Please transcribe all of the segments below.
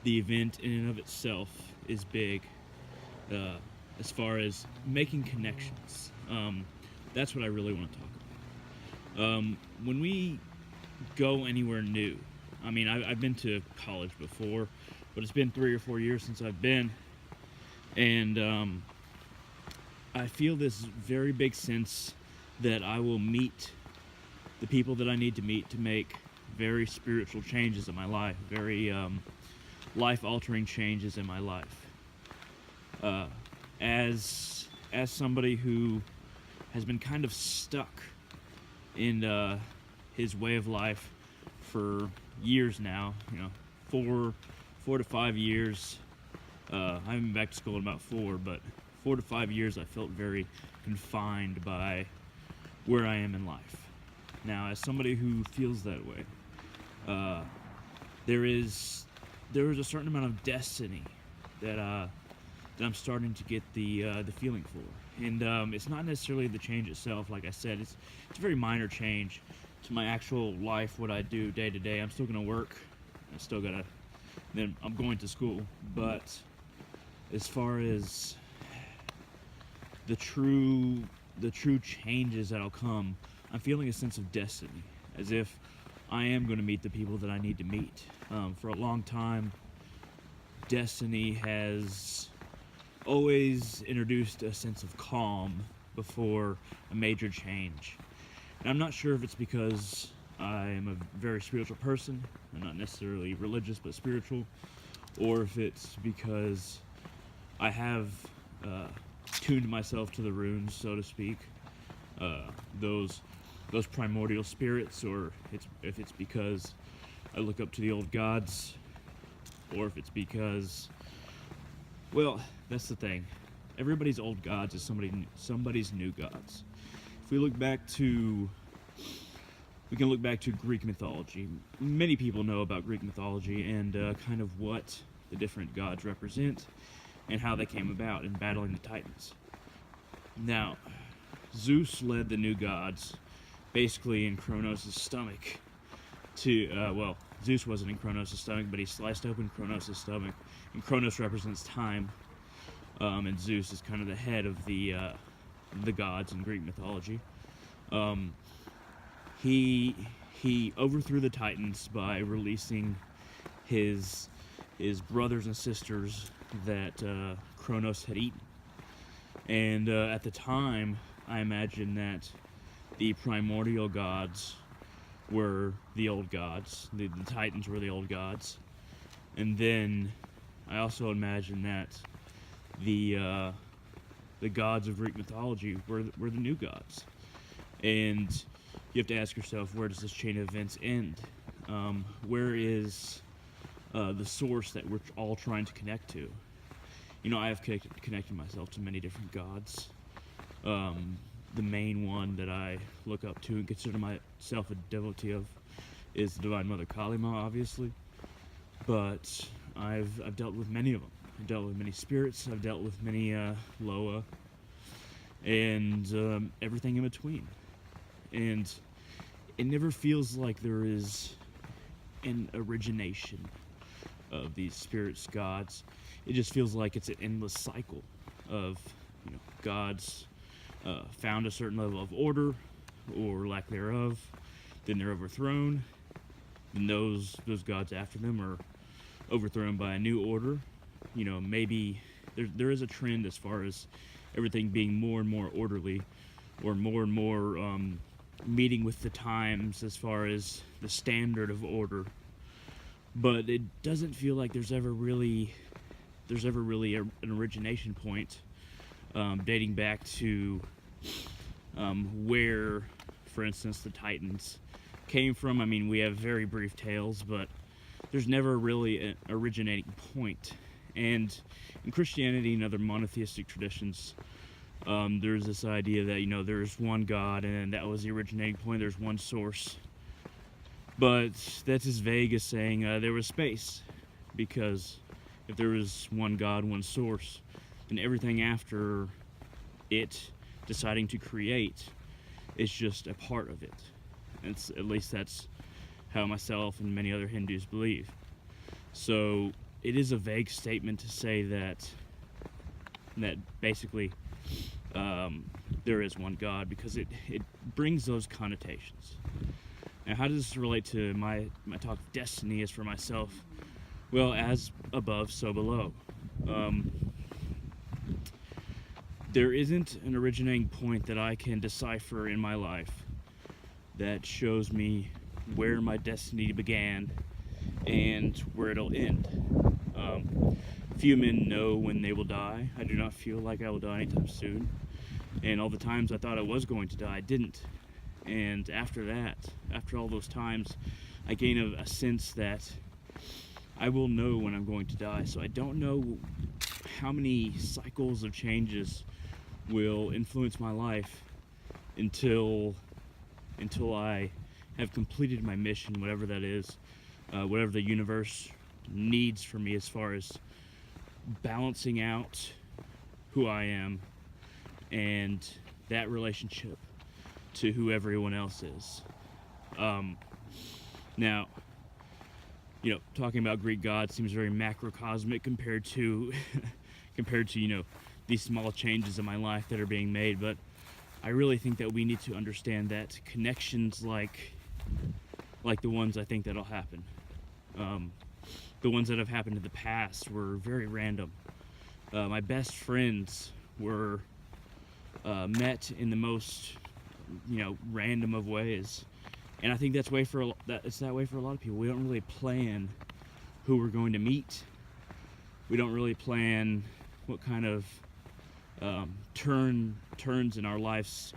the event in and of itself is big, as far as making connections. That's what I really want to talk about. When we go anywhere new, I mean, I've been to college before, but it's been 3 or 4 years since I've been, and I feel this very big sense that I will meet the people that I need to meet to make very spiritual changes in my life, very life-altering changes in my life. As somebody who has been kind of stuck in his way of life for years now, 4 to 5 years. I haven't been back to school in about 4, but 4 to 5 years I felt very confined by where I am in life. Now, as somebody who feels that way, there is a certain amount of destiny that I'm starting to get the feeling for, and it's not necessarily the change itself. Like I said, it's a very minor change to my actual life, what I do day to day. I'm still gonna work. Then I'm going to school, but as far as the true changes that'll come, I'm feeling a sense of destiny, as if I am going to meet the people that I need to meet. For a long time, destiny has always introduced a sense of calm before a major change. And I'm not sure if it's because I am a very spiritual person. I'm not necessarily religious, but spiritual, or if it's because I have tuned myself to the runes, so to speak, those primordial spirits, or if it's because I look up to the old gods, or if it's because, well, that's the thing. Everybody's old gods is somebody's new gods. If we can look back to Greek mythology. Many people know about Greek mythology and kind of what the different gods represent and how they came about in battling the Titans. Now, Zeus led the new gods basically in Kronos' stomach to, Zeus wasn't in Kronos' stomach, but he sliced open Kronos' stomach, and Kronos represents time, and Zeus is kind of the head of the gods in Greek mythology. He overthrew the Titans by releasing his brothers and sisters that Kronos had eaten. And at the time, I imagine that the primordial gods were the old gods. The Titans were the old gods. And then I also imagine that the gods of Greek mythology were the new gods. And you have to ask yourself, where does this chain of events end? Where is the source that we're all trying to connect to? I have connected myself to many different gods. The main one that I look up to and consider myself a devotee of is the Divine Mother Kali Ma, obviously. But I've dealt with many of them. I've dealt with many spirits. I've dealt with many Loa, and everything in between. And it never feels like there is an origination of these spirits, gods. It just feels like it's an endless cycle of, gods found a certain level of order or lack thereof, then they're overthrown, and those gods after them are overthrown by a new order. Maybe there is a trend as far as everything being more and more orderly, or more and more meeting with the times as far as the standard of order. But it doesn't feel like there's ever really an origination point dating back to where, for instance, the Titans came from. I mean, we have very brief tales, but there's never really an originating point. And in Christianity and other monotheistic traditions, there's this idea that, there's one God and that was the originating point, there's one source. But that's as vague as saying there was space, because if there was one God, one source, then everything after it deciding to create is just a part of it. At least that's how myself and many other Hindus believe. So it is a vague statement to say that basically there is one God, because it brings those connotations. Now, how does this relate to my talk of destiny as for myself? Well, as above, so below. There isn't an originating point that I can decipher in my life that shows me where my destiny began and where it'll end. Few men know when they will die. I do not feel like I will die anytime soon. And all the times I thought I was going to die, I didn't. And after that, after all those times, I gain a sense that I will know when I'm going to die. So I don't know how many cycles of changes will influence my life until I have completed my mission, whatever that is, whatever the universe needs from me as far as balancing out who I am and that relationship to who everyone else is. Now, talking about Greek gods seems very macrocosmic compared to these small changes in my life that are being made, but I really think that we need to understand that connections like the ones I think that'll happen, the ones that have happened in the past, were very random. My best friends were met in the most random of ways, and I think it's that way for a lot of people. We don't really plan who we're going to meet. We don't really plan what kind of turns in our life's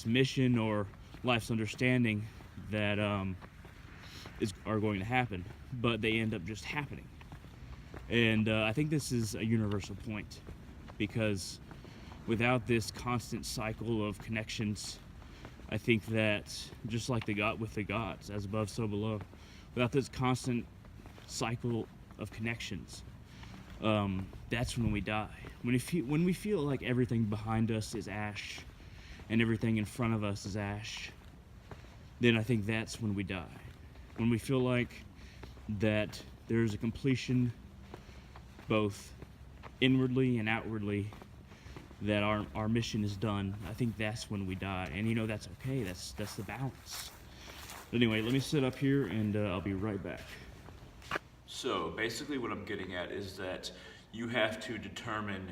mission or life's understanding that are going to happen, but they end up just happening. And I think this is a universal point, because without this constant cycle of connections, I think that just like with the gods, as above, so below, without this constant cycle of connections, that's when we die. When we feel like everything behind us is ash and everything in front of us is ash, then I think that's when we die. When we feel like that there's a completion both inwardly and outwardly, that our mission is done, I think that's when we die. And that's okay. That's the balance. But anyway, let me sit up here and I'll be right back. So basically what I'm getting at is that you have to determine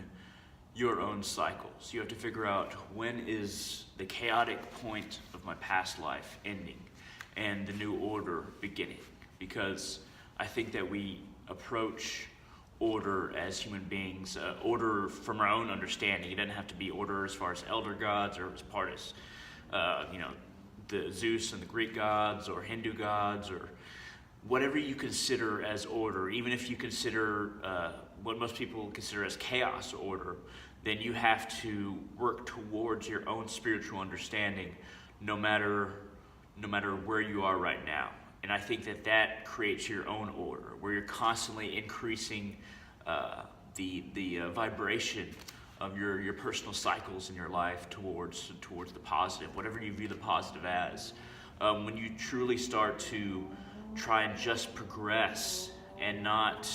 your own cycles. You have to figure out, when is the chaotic point of my past life ending and the new order beginning? Because I think that we approach order as human beings, order from our own understanding. It doesn't have to be order as far as elder gods or as part as the Zeus and the Greek gods or Hindu gods, or whatever you consider as order. Even if you consider what most people consider as chaos order, then you have to work towards your own spiritual understanding, no matter where you are right now. And I think that creates your own order, where you're constantly increasing the vibration of your personal cycles in your life towards the positive, whatever you view the positive as. When you truly start to try and just progress and not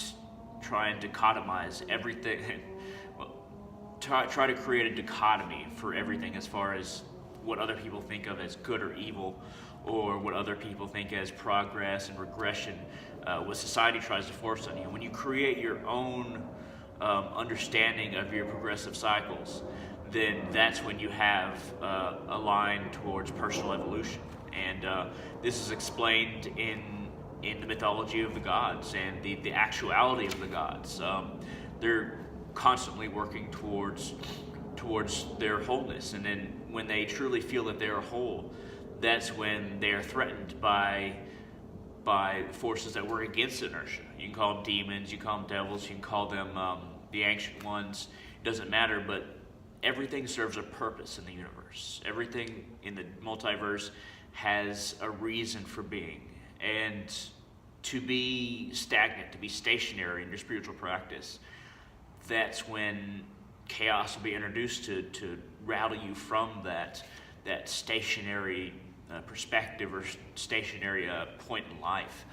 try and dichotomize everything, try to create a dichotomy for everything as far as what other people think of as good or evil, or what other people think as progress and regression, what society tries to force on you. When you create your own understanding of your progressive cycles, then that's when you have a line towards personal evolution. And this is explained in the mythology of the gods and the actuality of the gods. They're constantly working towards their wholeness, and then when they truly feel that they are whole, that's when they are threatened by forces that work against inertia. You can call them demons, you can call them devils, you can call them the ancient ones. It doesn't matter, but everything serves a purpose in the universe. Everything in the multiverse has a reason for being. And to be stagnant, to be stationary in your spiritual practice, that's when chaos will be introduced to rally you from that stationary perspective or stationary point in life.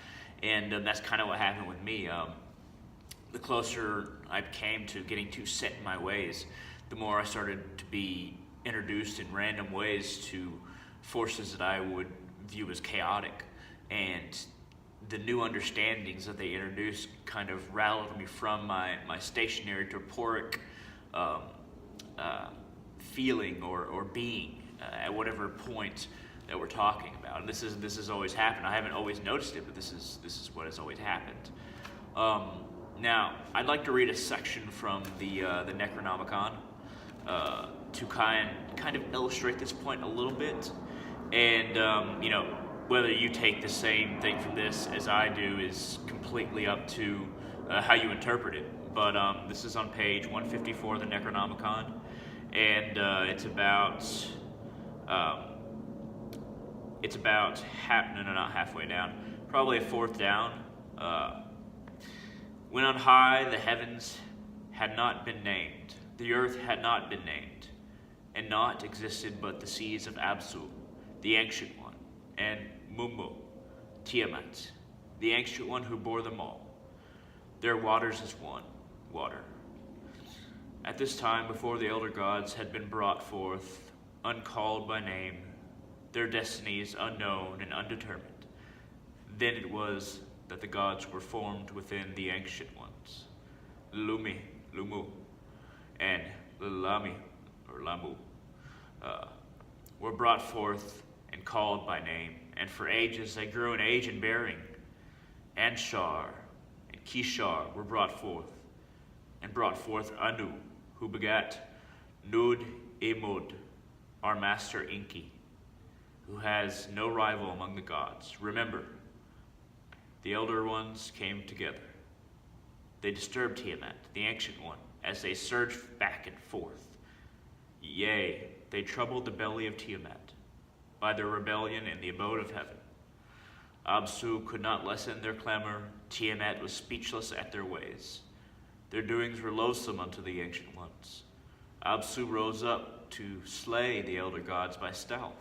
And that's kind of what happened with me. the closer I came to getting too set in my ways, the more I started to be introduced in random ways to forces that I would view as chaotic. And the new understandings that they introduced kind of rattled me from my stationary torporic feeling or being at whatever point that we're talking about. And this has always happened. I haven't always noticed it, but this is what has always happened. Now, I'd like to read a section from the Necronomicon to kind of illustrate this point a little bit. And whether you take the same thing from this as I do is completely up to how you interpret it. But this is on page 154 of the Necronomicon, and it's about not halfway down, probably a fourth down. When on high the heavens had not been named, the earth had not been named, and naught existed but the seas of Absu, the Ancient One, and Mummu, Tiamat, the Ancient One who bore them all. Their waters is one water. At this time, before the elder gods had been brought forth, uncalled by name, their destinies unknown and undetermined, then it was that the gods were formed within the Ancient Ones. Lumi, Lumu, and Lami, or Lamu, were brought forth and called by name, and for ages they grew in age and bearing. Anshar and Kishar were brought forth, and brought forth Anu, who begat Nud Emud, our master Inki, who has no rival among the gods. Remember, the elder ones came together. They disturbed Tiamat, the Ancient One, as they surged back and forth. Yea, they troubled the belly of Tiamat by their rebellion in the abode of heaven. Absu could not lessen their clamor. Tiamat was speechless at their ways. Their doings were loathsome unto the Ancient Ones. Absu rose up to slay the elder gods by stealth.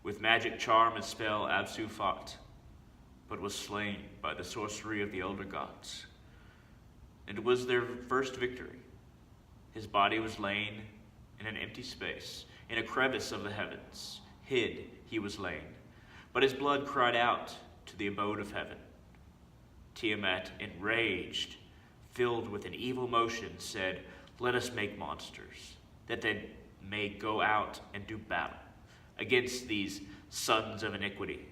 With magic charm and spell Absu fought, but was slain by the sorcery of the elder gods. And it was their first victory. His body was lain in an empty space, in a crevice of the heavens. Hid he was lain, but his blood cried out to the abode of heaven. Tiamat, enraged, filled with an evil motion, said, "Let us make monsters, that they may go out and do battle against these sons of iniquity,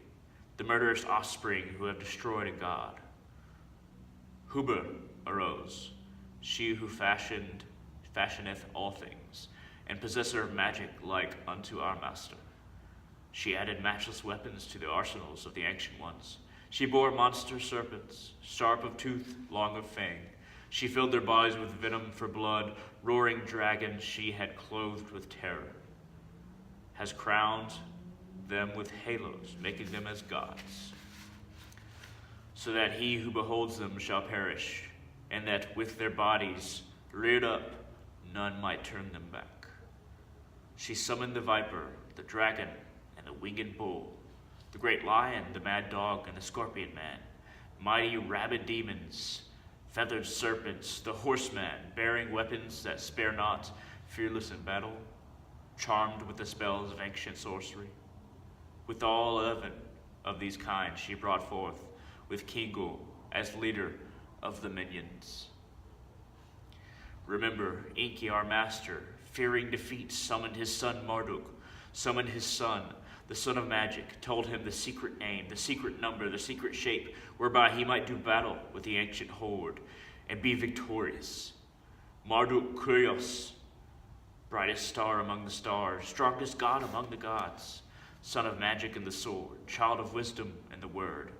the murderous offspring who have destroyed a god." Huber arose, she who fashioneth all things, and possessor of magic like unto our master. She added matchless weapons to the arsenals of the Ancient Ones. She bore monster serpents, sharp of tooth, long of fang. She filled their bodies with venom for blood. Roaring dragons she had clothed with terror, has crowned them with halos, making them as gods, so that he who beholds them shall perish, and that with their bodies reared up, none might turn them back. She summoned the viper, the dragon, and the winged bull, the great lion, the mad dog, and the scorpion man, mighty rabid demons, feathered serpents, the horseman, bearing weapons that spare not, fearless in battle, charmed with the spells of ancient sorcery. With all 11 of these kinds she brought forth, with Kingu as leader of the minions. Remember, Inki, our master, fearing defeat, summoned his son Marduk, summoned his son, the son of magic, told him the secret name, the secret number, the secret shape, whereby he might do battle with the ancient horde and be victorious. Marduk Kurios, brightest star among the stars, strongest god among the gods, son of magic and the sword, child of wisdom and the word,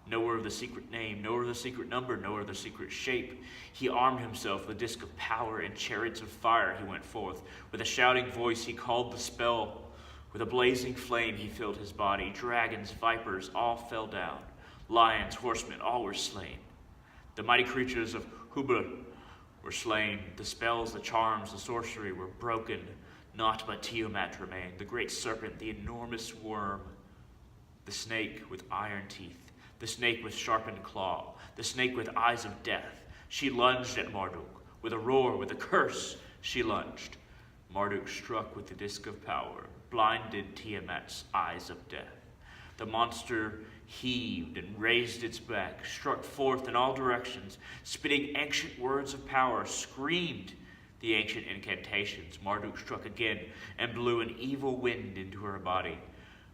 knower of the secret name, knower of the secret number, knower of the secret shape. He armed himself with a disc of power and chariots of fire. He went forth. With a shouting voice he called the spell. With a blazing flame he filled his body. Dragons, vipers, all fell down. Lions, horsemen, all were slain. The mighty creatures of Hubra were slain. The spells, the charms, the sorcery were broken. Naught but Tiamat remained, the great serpent, the enormous worm, the snake with iron teeth, the snake with sharpened claw, the snake with eyes of death. She lunged at Marduk. With a roar, with a curse, she lunged. Marduk struck with the disc of power, blinded Tiamat's eyes of death. The monster heaved and raised its back, struck forth in all directions, spitting ancient words of power, screamed the ancient incantations. Marduk struck again and blew an evil wind into her body,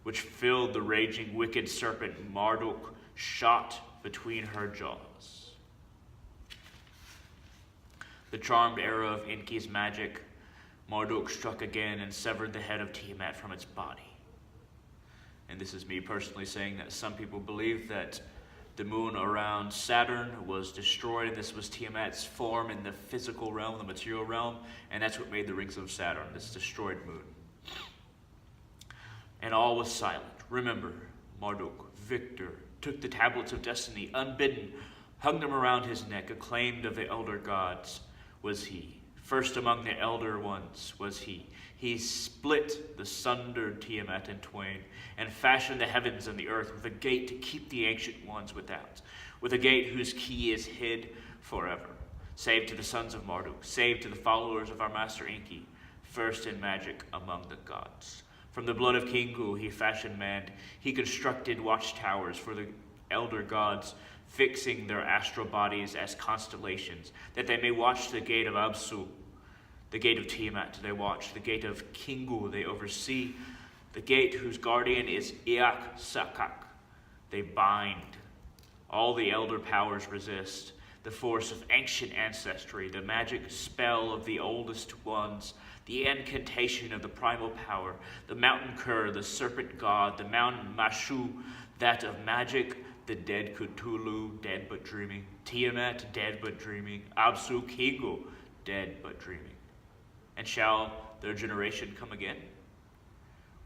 which filled the raging wicked serpent. Marduk shot between her jaws. The charmed arrow of Enki's magic, Marduk struck again and severed the head of Tiamat from its body. And this is me personally saying that some people believe that the moon around Saturn was destroyed, and this was Tiamat's form in the physical realm, the material realm, and that's what made the rings of Saturn, this destroyed moon. And all was silent. Remember, Marduk, victor, took the tablets of destiny, unbidden, hung them around his neck, acclaimed of the elder gods was he. First among the elder ones was he. He split the sundered Tiamat in twain, and fashioned the heavens and the earth with a gate to keep the ancient ones without, with a gate whose key is hid forever. Save to the sons of Marduk, save to the followers of our master Enki, first in magic among the gods. From the blood of Kingu he fashioned man. He constructed watchtowers for the elder gods, fixing their astral bodies as constellations, that they may watch the gate of Absu. The gate of Tiamat they watch, the gate of Kingu they oversee, the gate whose guardian is Iak Sakak they bind. All the elder powers resist, the force of ancient ancestry, the magic spell of the oldest ones, the incantation of the primal power, the mountain Kur, the serpent god, the mountain Mashu, that of magic, the dead Cthulhu, dead but dreaming, Tiamat, dead but dreaming, Absu Kingu, dead but dreaming. And shall their generation come again?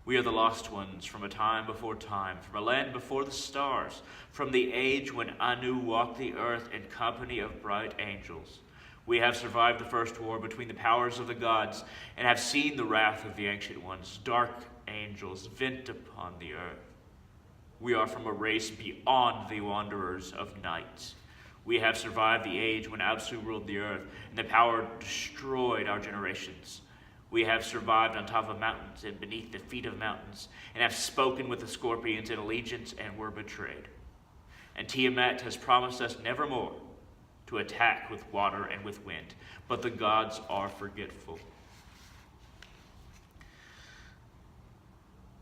We are the lost ones from a time before time, from a land before the stars, from the age when Anu walked the earth in company of bright angels. We have survived the first war between the powers of the gods and have seen the wrath of the ancient ones, dark angels vent upon the earth. We are from a race beyond the wanderers of night. We have survived the age when Absu ruled the earth, and the power destroyed our generations. We have survived on top of mountains and beneath the feet of mountains, and have spoken with the scorpions in allegiance and were betrayed. And Tiamat has promised us nevermore to attack with water and with wind, but the gods are forgetful.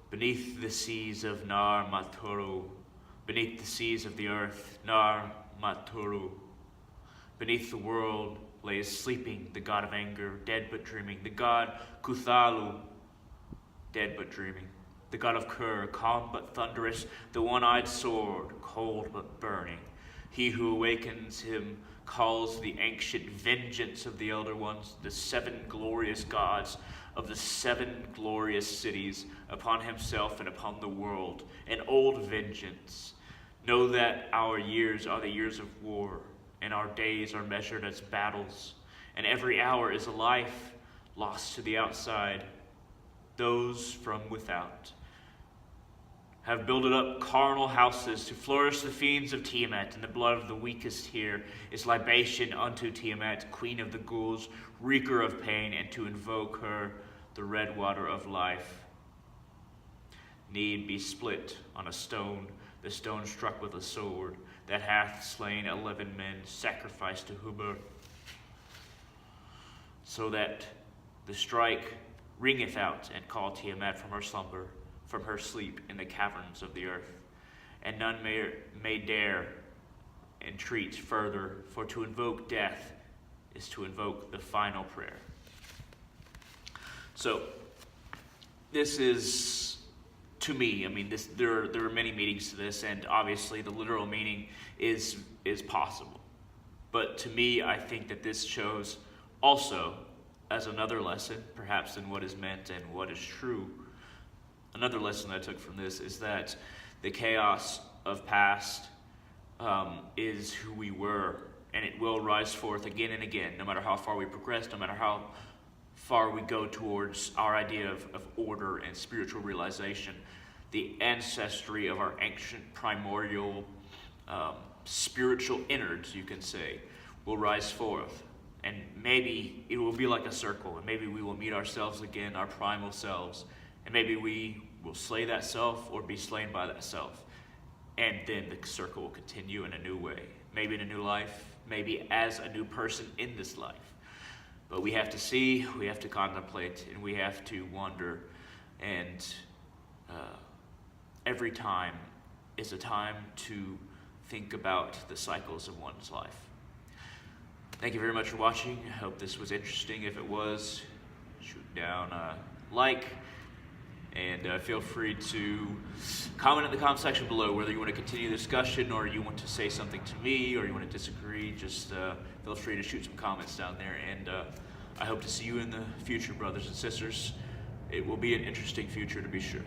Beneath the seas of Nar Maturu, beneath the seas of the earth, Nar Maturu. Beneath the world lays sleeping the god of anger, dead but dreaming, the god Kuthalu, dead but dreaming, the god of Kur, calm but thunderous, the one-eyed sword, cold but burning. He who awakens him calls the ancient vengeance of the elder ones, the seven glorious gods of the seven glorious cities, upon himself and upon the world, an old vengeance. Know that our years are the years of war, and our days are measured as battles, and every hour is a life lost to the outside. Those from without have builded up carnal houses to flourish the fiends of Tiamat, and the blood of the weakest here is libation unto Tiamat, queen of the ghouls, wreaker of pain, and to invoke her, the red water of life. Need be split on a stone, the stone struck with a sword, that hath slain 11 men, sacrificed to Hubur, so that the strike ringeth out and call Tiamat from her slumber, from her sleep in the caverns of the earth. And none may dare entreat further, for to invoke death is to invoke the final prayer. So, this is, to me, I mean, there are many meanings to this, and obviously the literal meaning is possible. But to me, I think that this shows also, as another lesson, perhaps in what is meant and what is true, another lesson I took from this is that the chaos of past is who we were, and it will rise forth again and again, no matter how far we progress, no matter how far we go towards our idea of order and spiritual realization. The ancestry of our ancient primordial spiritual innards, you can say, will rise forth. And maybe it will be like a circle, and maybe we will meet ourselves again, our primal selves, and maybe we will slay that self or be slain by that self. And then the circle will continue in a new way, maybe in a new life, maybe as a new person in this life. But we have to see, we have to contemplate, and we have to wonder, and every time is a time to think about the cycles of one's life. Thank you very much for watching. I hope this was interesting. If it was, shoot down a like, and feel free to comment in the comment section below whether you want to continue the discussion or you want to say something to me or you want to disagree. Just feel free to shoot some comments down there, and I hope to see you in the future, brothers and sisters. It will be an interesting future, to be sure.